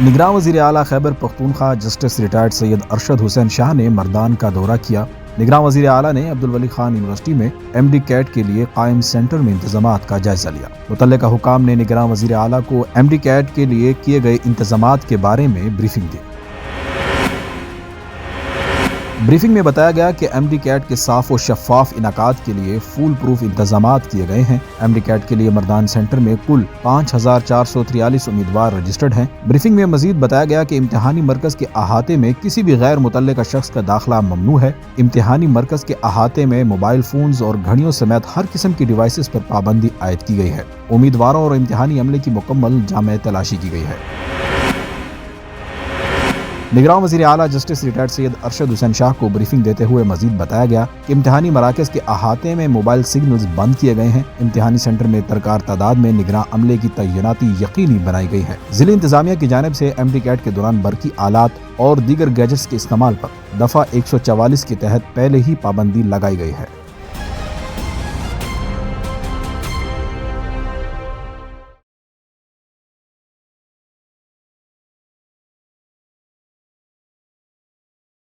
نگراں وزیر اعلیٰ خیبر پختونخوا جسٹس ریٹائرڈ سید ارشد حسین شاہ نے مردان کا دورہ کیا۔ نگراں وزیر اعلیٰ نے عبدالولی خان یونیورسٹی میں ایم ڈی کیٹ کے لیے قائم سینٹر میں انتظامات کا جائزہ لیا۔ متعلقہ حکام نے نگراں وزیر اعلیٰ کو ایم ڈی کیٹ کے لیے کیے گئے انتظامات کے بارے میں بریفنگ دی۔ بریفنگ میں بتایا گیا کہ ایم ڈی کیٹ کے صاف و شفاف انعقاد کے لیے فول پروف انتظامات کیے گئے ہیں۔ ایم ڈی کیٹ کے لیے مردان سینٹر میں کل 5443 امیدوار رجسٹرڈ ہیں۔ بریفنگ میں مزید بتایا گیا کہ امتحانی مرکز کے احاطے میں کسی بھی غیر متعلقہ شخص کا داخلہ ممنوع ہے۔ امتحانی مرکز کے احاطے میں موبائل فونز اور گھڑیوں سمیت ہر قسم کی ڈیوائسز پر پابندی عائد کی گئی ہے۔ امیدواروں اور امتحانی عملے کی مکمل جامع تلاشی کی گئی ہے۔ نگراں وزیر اعلیٰ جسٹس ریٹائرڈ سید ارشد حسین شاہ کو بریفنگ دیتے ہوئے مزید بتایا گیا کہ امتحانی مراکز کے احاطے میں موبائل سگنلز بند کیے گئے ہیں۔ امتحانی سینٹر میں درکار تعداد میں نگراں عملے کی تعیناتی یقینی بنائی گئی ہے۔ ضلع انتظامیہ کی جانب سے ایم ڈی کیٹ کے دوران برقی آلات اور دیگر گیجٹس کے استعمال پر دفعہ 144 کے تحت پہلے ہی پابندی لگائی گئی ہے۔